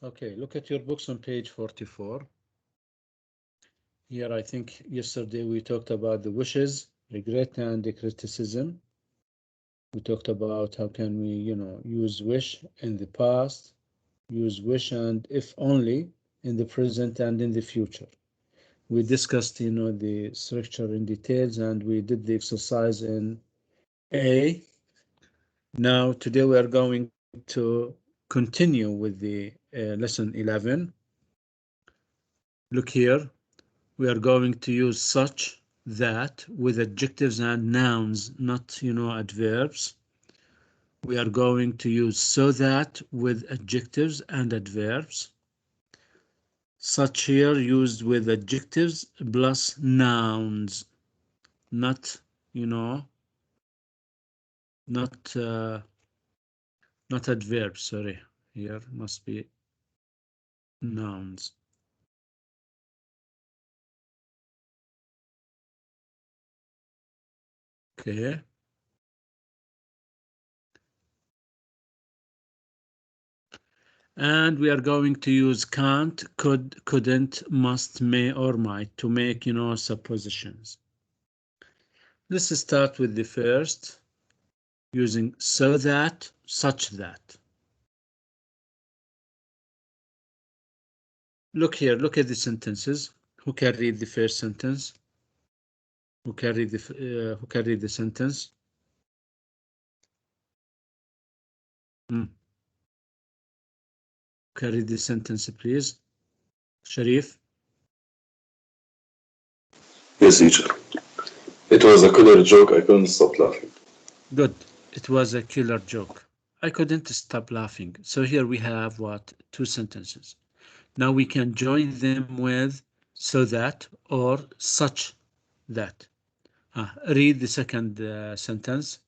Okay, look at your books on page 44. Here, I think yesterday we talked about the wishes, regret, and the criticism. We talked about how can we, use wish in the past, use wish and if only in the present and in the future. We discussed, the structure in details and we did the exercise in A. Now, today we are going to continue with the lesson 11. Look here. We are going to use such, that with adjectives and nouns, not, adverbs. We are going to use so that with adjectives and adverbs. Such here used with adjectives plus nouns, not, not not adverbs, sorry. Here must be nouns. Okay. And we are going to use can't, could, couldn't, must, may, or might to make, suppositions. Let's start with the first, using so that, such that. Look here, look at the sentences. Who can read the first sentence? Who can read the sentence? Who can read the sentence, please? Sharif? Yes, teacher. It was a killer joke. I couldn't stop laughing. Good. It was a killer joke. I couldn't stop laughing. So here we have what? Two sentences. Now we can join them with so that or such that. Read the second sentence.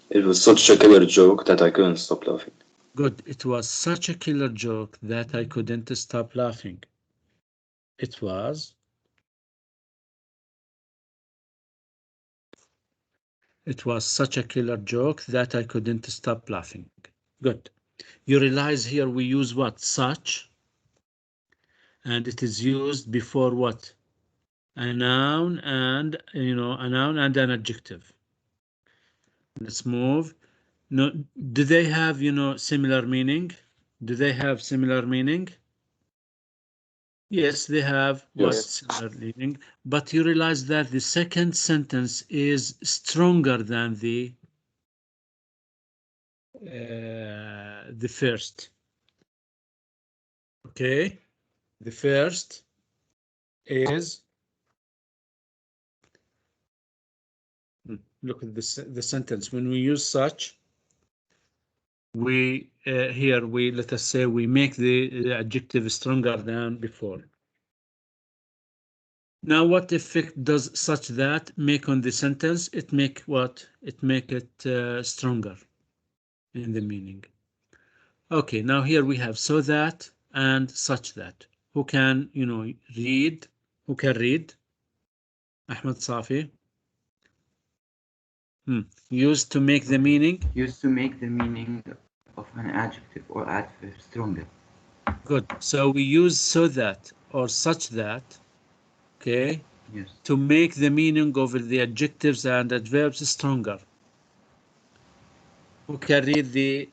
It was such a killer joke that I couldn't stop laughing. Good. It was such a killer joke that I couldn't stop laughing. It was such a killer joke that I couldn't stop laughing. Good. You realize here we use what? Such. And it is used before what? A noun and, a noun and an adjective. Let's move. No, do they have, similar meaning? Do they have similar meaning? Yes, they have what? Yes. Similar meaning. But you realize that the second sentence is stronger than the first. Okay, the first is, look at the sentence. When we use such, we here we let us say we make the adjective stronger than before. Now, what effect does such that make on the sentence? It make what? It make it stronger in the meaning. Okay, now here we have so that and such that. Who can, read? Who can read? Ahmed Safi. Used to make the meaning. Used to make the meaning of an adjective or adverb stronger. Good. So we use so that or such that, okay, Yes. to make the meaning of the adjectives and adverbs stronger. Who can read the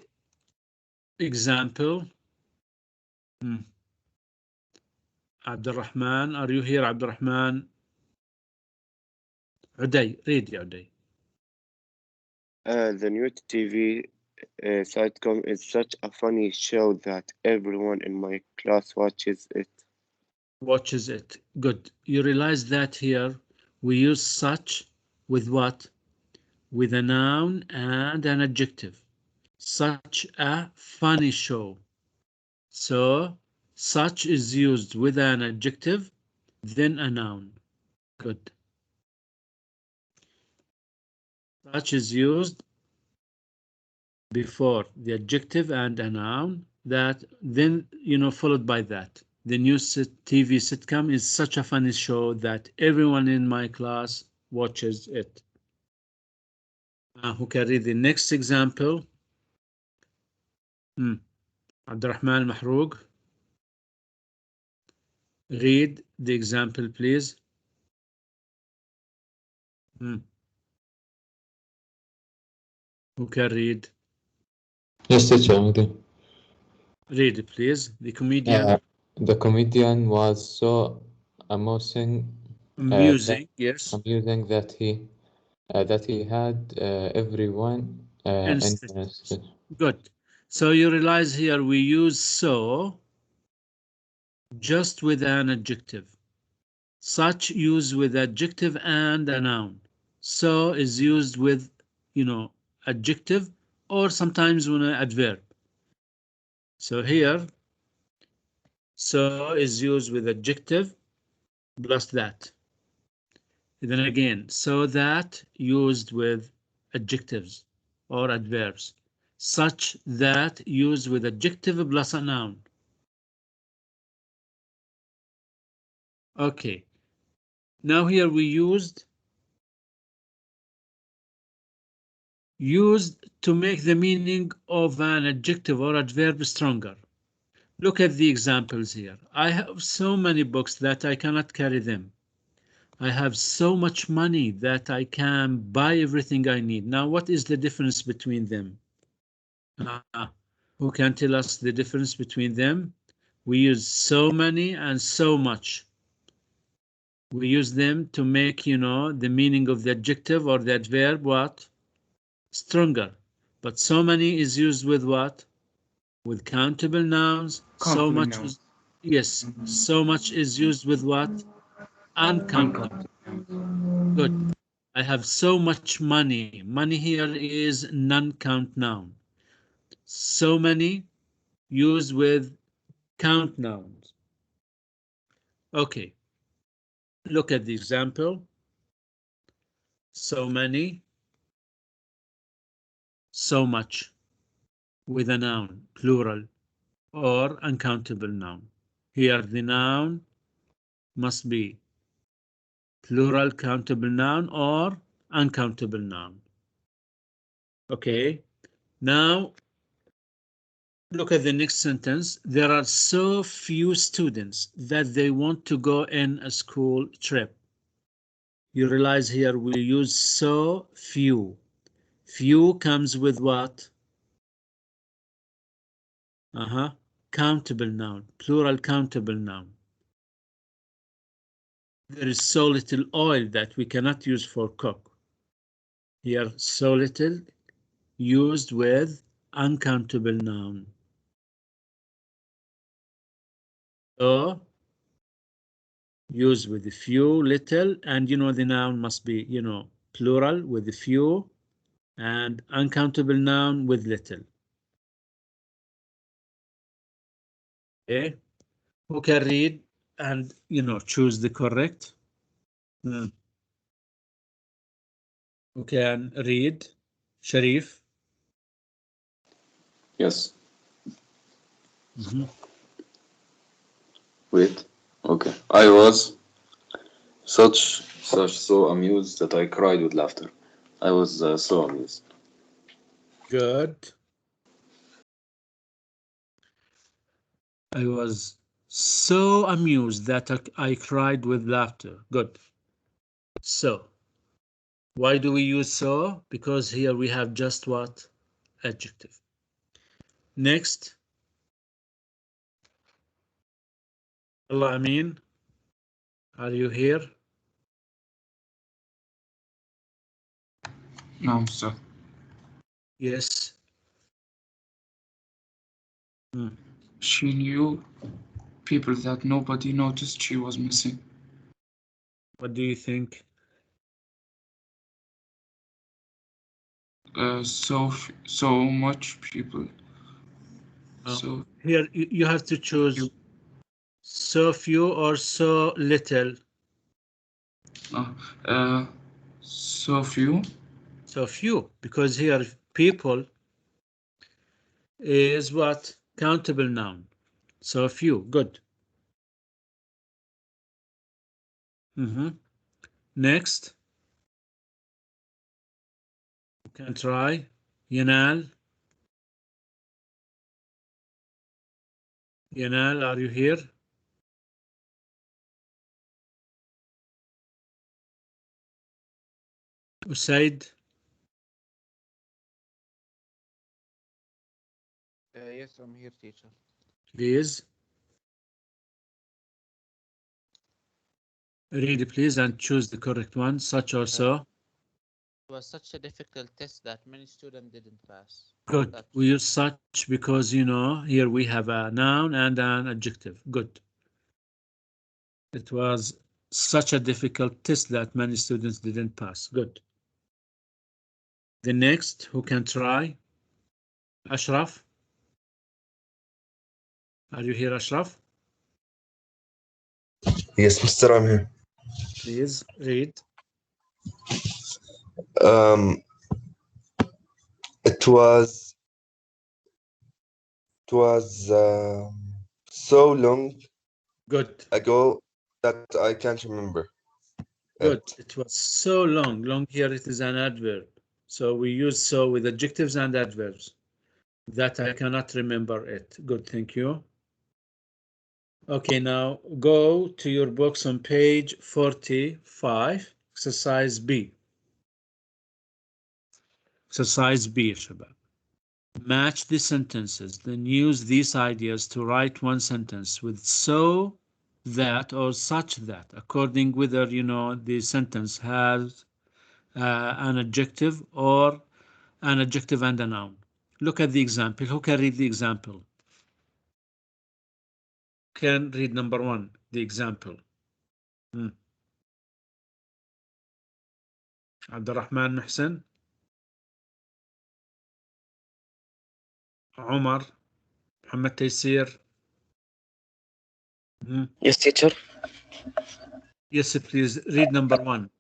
example? Abdurrahman, are you here, Abdurrahman? Uday, read ya Uday. The new TV sitcom is such a funny show that everyone in my class watches it. Watches it. Good. You realize that here we use such with what? With a noun and an adjective. Such a funny show. So such is used with an adjective, then a noun. Good. Such is used before the adjective and a noun, that then, followed by that. The new TV sitcom is such a funny show that everyone in my class watches it. Who can read the next example? Abdurrahman Mahroug. Read the example, please. Who can read? Yes, teacher. Mahdi. Read, please. The comedian. The comedian was so amusing, Amusing, yes. amusing that he had everyone interested. Good. So you realize here we use so just with an adjective. Such used with adjective and a noun. So is used with, adjective or sometimes with an adverb. So here, so is used with adjective plus that. Then again, so that used with adjectives or adverbs. Such that used with adjective plus a noun. Okay. Now here we used to make the meaning of an adjective or adverb stronger. Look at the examples here. I have so many books that I cannot carry them. I have so much money that I can buy everything I need. Now, what is the difference between them? Who can tell us the difference between them? We use so many and so much. We use them to make, the meaning of the adjective or the adverb what? Stronger. But so many is used with what? With countable nouns. So much is, yes, so much is used with what? Uncountable. Good. I have so much money. Money here is non-count noun. So many used with count nouns. Okay. Look at the example. So many. So much with a noun, plural, or uncountable noun. Here the noun must be plural countable noun or uncountable noun. Okay, now look at the next sentence. There are so few students that they want to go in a school trip. You realize here we use so few. Few comes with what? Countable noun, plural countable noun. There is so little oil that we cannot use for cook. Here, so little used with uncountable noun. So, used with the few, little, and the noun must be, plural with the few and uncountable noun with little. Okay, who can read and, choose the correct? Who can read? Sharif? Yes. Mm-hmm. Wait. Okay. I was so amused that I cried with laughter. I was so amused. Good. I was so amused that I cried with laughter. Good. So, why do we use so? Because here we have just what? Adjective. Next. Allah Amin, are you here? No, sir. Yes. She knew people that nobody noticed she was missing. What do you think? So much people. So here you have to choose so few or so little. So few. So few, because here people is what? Countable noun. So few. Good. Next. You can try. Yanal. Yanal, are you here? Usaid? Yes, I'm here, teacher. Please. Read, please, and choose the correct one. Such or so. It was such a difficult test that many students didn't pass. Good. Such. We use such because, you know, here we have a noun and an adjective. Good. It was such a difficult test that many students didn't pass. Good. The next, who can try? Ashraf? Are you here, Ashraf? Yes, Mr. I'm here. Please read. It was so long Good. ago that I can't remember. Good. It was so long. Long here it is an adverb. So we use so with adjectives and adverbs. That I cannot remember it. Good, thank you. Okay, now go to your books on page 45, exercise B. Exercise B, Shabab. Match the sentences, then use these ideas to write one sentence with so, that, or such that, according whether, you know, the sentence has an adjective or an adjective and a noun. Look at the example. Who can read the example? Can read number one, the example. Abdurrahman Muhsin. Omar. Muhammad Taysir. Yes, teacher. Yes, please read number one.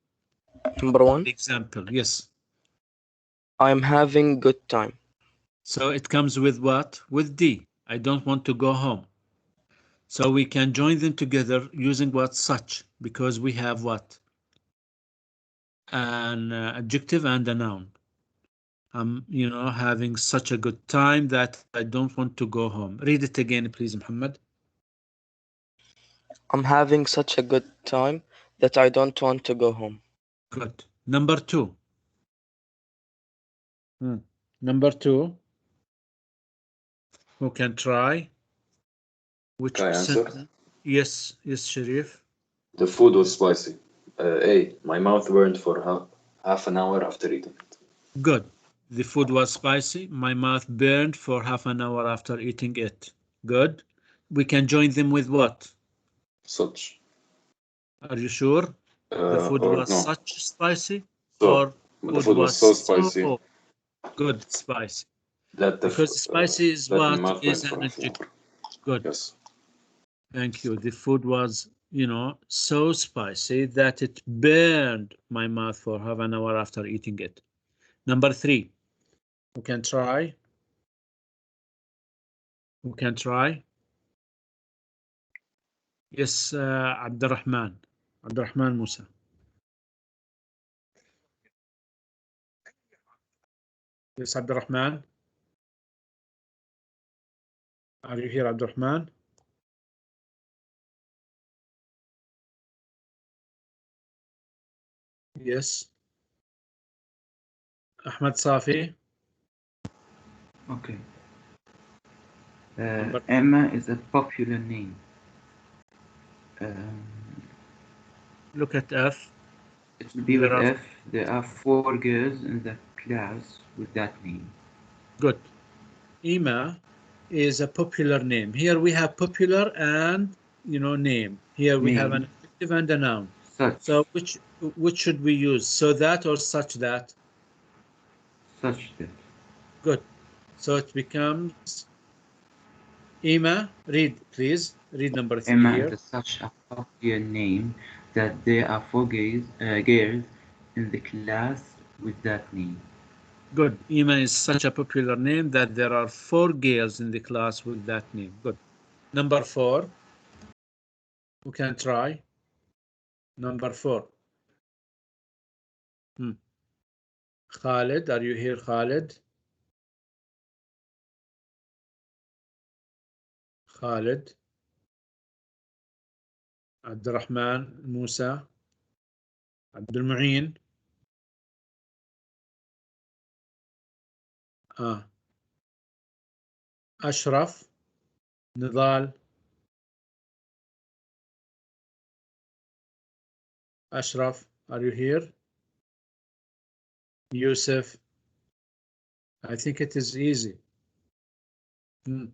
Number one. The example, yes. I'm having good time. So it comes with what? With D. I don't want to go home. So we can join them together using what? Such, because we have what? An adjective and a noun. I'm, you know, having such a good time that I don't want to go home. Read it again, please, Muhammad. I'm having such a good time that I don't want to go home. Good. Number two. Number two. Who can try? Which Can I answer? sentence? Yes, yes, Sharif. The food was spicy. A. My mouth burned for half an hour after eating it. Good. The food was spicy. My mouth burned for half an hour after eating it. Good. We can join them with what? Such. Are you sure? The food Or was no. such spicy, So, or the food was so spicy good spicy. that Because spicy is that my what mouth is burned for an half an adjective. hour. Good. Yes. Thank you. The food was, you know, so spicy that it burned my mouth for half an hour after eating it. Number three. Who can try? Who can try? Yes, Abdurrahman. Abdurrahman Musa. Yes, Abdurrahman. Are you here, Abdurrahman? Yes. Ahmad Safi. Okay. Number- Emma is a popular name. Look at F. It will be with There are- F. There are 4 girls in the class with that name. Good. Emma is a popular name. Here we have popular and, you know, name. Here we have an adjective and a noun. Such. So which should we use? So that or such that? Such that. Good. So it becomes Emma. Read, please. Read number 3 Emma here. is such a popular name that there are 4 girls in the class with that name. Good. Emma is such a popular name that there are 4 girls in the class with that name. Good. Number 4. Who can try? Number 4. Khalid, are you here, Khalid? Khalid, Abdurrahman, Musa, Abdul Mu'in, Ashraf, Nidal, Ashraf, are you here? Yusuf, I think it is easy. We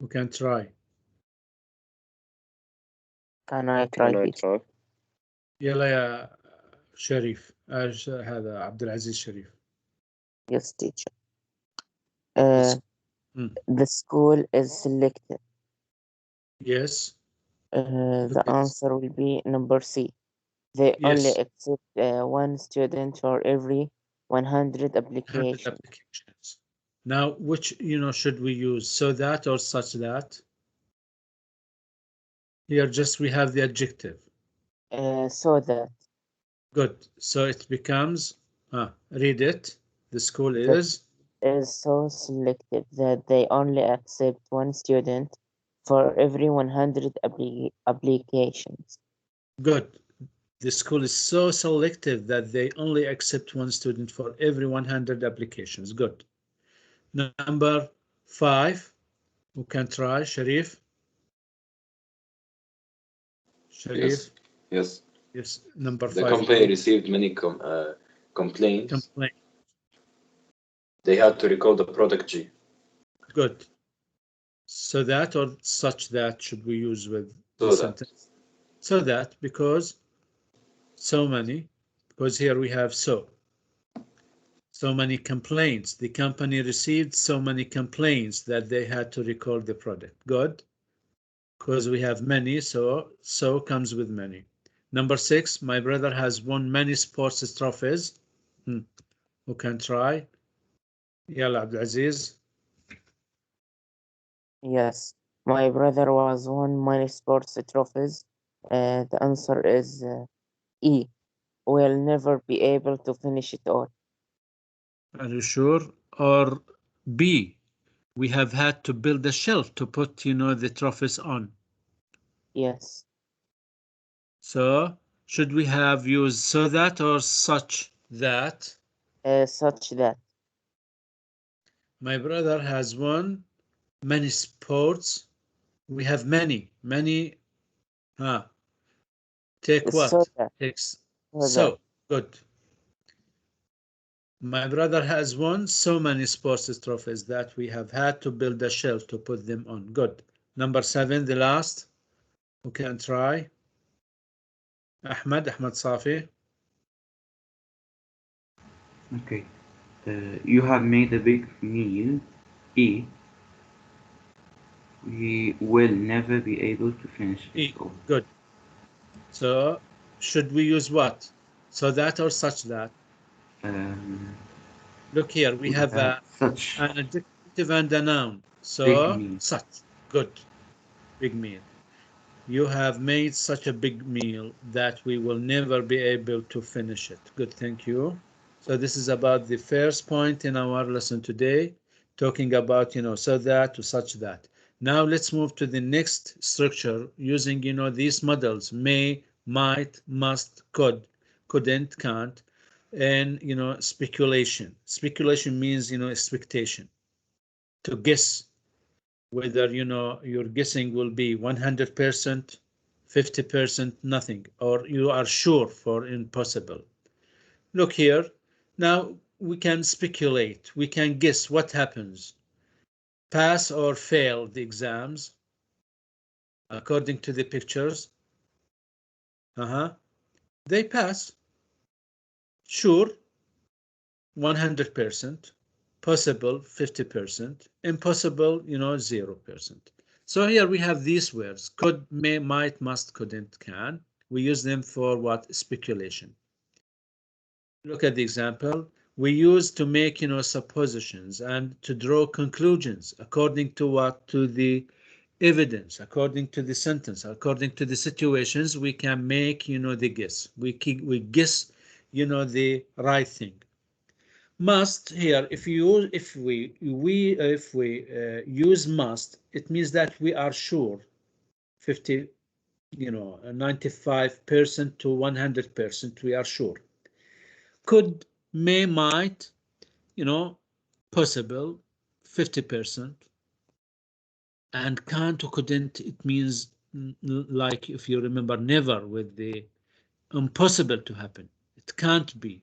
can try. Can I try it? يلا يا شريف هذا عبد العزيز شريف. Yes, teacher. The school is selected. Yes. The answer will be number C. They only accept one student for every 100 applications. Now, which should we use? So that or such that? Here, just we have the adjective. So that. Good. So it becomes. Read it. The school is so selective that they only accept one student for every 100 applications. Good. The school is so selective that they only accept one student for every 100 applications. Good. Number 5. Who can try? Sharif? Sharif? Yes. Yes. Number 5. The company received many complaints. They had to recall the product G. Good. So that or such that should we use with the sentence? So that, because so many, because here we have so many complaints. The company received so many complaints that they had to recall the product. Good. Because we have many, so comes with many. Number 6, my brother has won many sports trophies. Who can try? Yalla, Abdulaziz. Yes, my brother was won many sports trophies. The answer is E. We'll never be able to finish it all. Are you sure? Or B, we have had to build a shelf to put, the trophies on. Yes. So, should we have used so that or such that? Such that. My brother has won many sports. We have many. Take what? So that. Takes so. Good. My brother has won so many sports trophies that we have had to build a shelf to put them on. Good. Number 7, the last. Who can try? Ahmed Safi. Okay. You have made a big meal. E. We will never be able to finish it all. Good. So, should we use what? So that or such that? Look here, we have such an adjective and a noun. So, such. Good. Big meal. You have made such a big meal that we will never be able to finish it. Good, thank you. So this is about the first point in our lesson today, talking about, so that to such that. Now let's move to the next structure using, these models: may, might, must, could, couldn't, can't, and, speculation. Speculation means, expectation. To guess whether, your guessing will be 100%, 50%, nothing, or you are sure for impossible. Look here. Now we can speculate. We can guess what happens. Pass or fail the exams according to the pictures. They pass. Sure, 100%. Possible, 50%. Impossible, 0%. So here we have these words: could, may, might, must, couldn't, can. We use them for what? Speculation. Look at the example. We use to make, suppositions and to draw conclusions according to what? To the evidence, according to the sentence, according to the situations. We can make, the guess. We guess, the right thing. Must here, if we use must, it means that we are sure 50, 95% to 100%, we are sure. Could, may, might, possible 50%, and can't or couldn't, it means like, if you remember, never, with the impossible to happen, it can't be.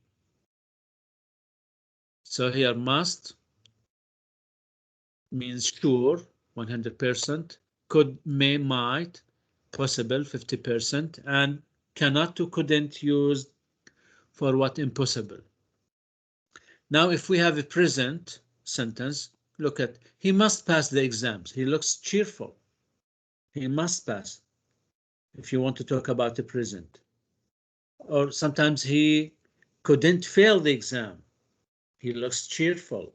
So here must means sure 100%, could, may, might, possible 50%, and cannot or couldn't used for what? Impossible. Now if we have a present sentence, look at, he must pass the exams. He looks cheerful. He must pass. If you want to talk about the present. Or sometimes he couldn't fail the exam. He looks cheerful.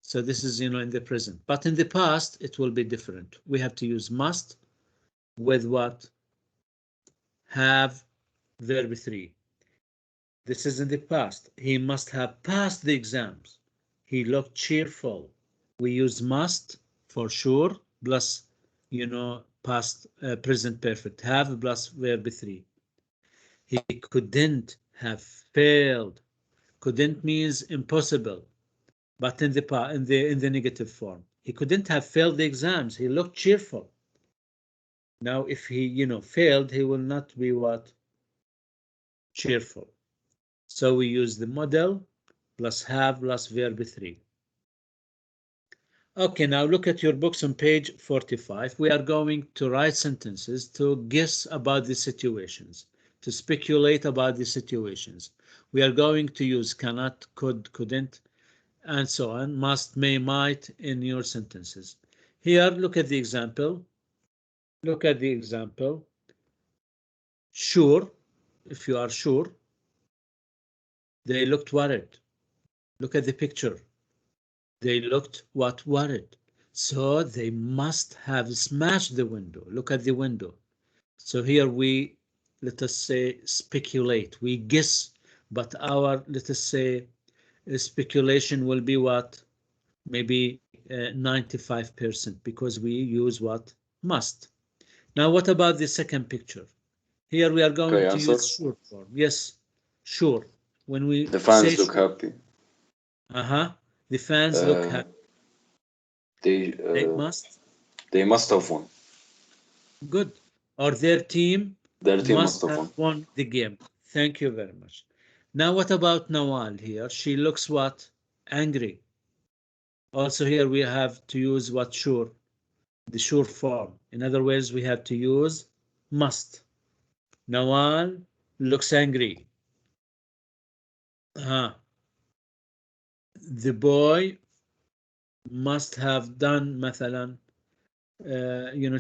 So this is, in the present. But in the past, it will be different. We have to use must with what? Have, verb 3. This is in the past. He must have passed the exams. He looked cheerful. We use must for sure, plus, past, present perfect. Have plus verb 3. He couldn't have failed. Couldn't means impossible, but in the negative form. He couldn't have failed the exams. He looked cheerful. Now, if he, failed, he will not be what? Cheerful. So we use the model plus have plus verb 3. Okay, now look at your books on page 45. We are going to write sentences to guess about the situations, to speculate about the situations. We are going to use cannot, could, couldn't, and so on, must, may, might in your sentences. Here, look at the example. Look at the example. Sure, if you are sure. They looked worried. Look at the picture. They looked what? Worried. So they must have smashed the window. Look at the window. So here we, let us say, speculate. We guess, but our, let us say, speculation will be what? Maybe 95%, because we use what? Must. Now, what about the second picture? Here we are going to use sure form. Yes, sure. When we the fans look sure, happy. The fans look happy. They must have won. Good. Or their team must have won the game. Thank you very much. Now, what about Nawal here? She looks what? Angry. Also here we have to use what? Sure. The sure form. In other words, we have to use must. Nawal looks angry. The boy must have done مثلا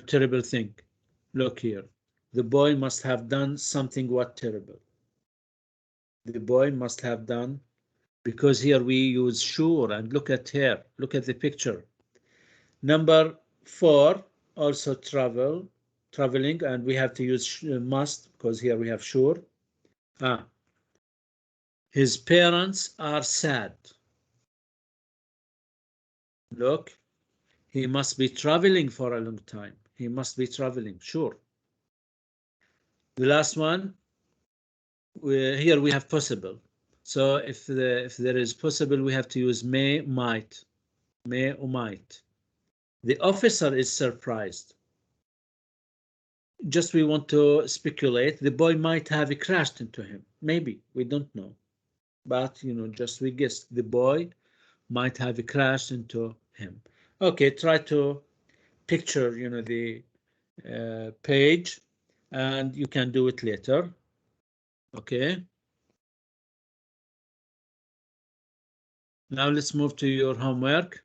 terrible thing. Look here. The boy must have done something what? Terrible. The boy must have done, because here we use sure, and look at here. Look at the picture. Number 4, also traveling, and we have to use must, because here we have sure. His parents are sad. Look, he must be traveling for a long time. He must be traveling, sure. The last one, here we have possible. So if there is possible, we have to use may, might. May or might. The officer is surprised. Just we want to speculate. The boy might have crashed into him. Maybe, we don't know. But, just we guess. The boy might have crashed into him. Okay, try to picture, the page, and you can do it later. Okay. Now let's move to your homework.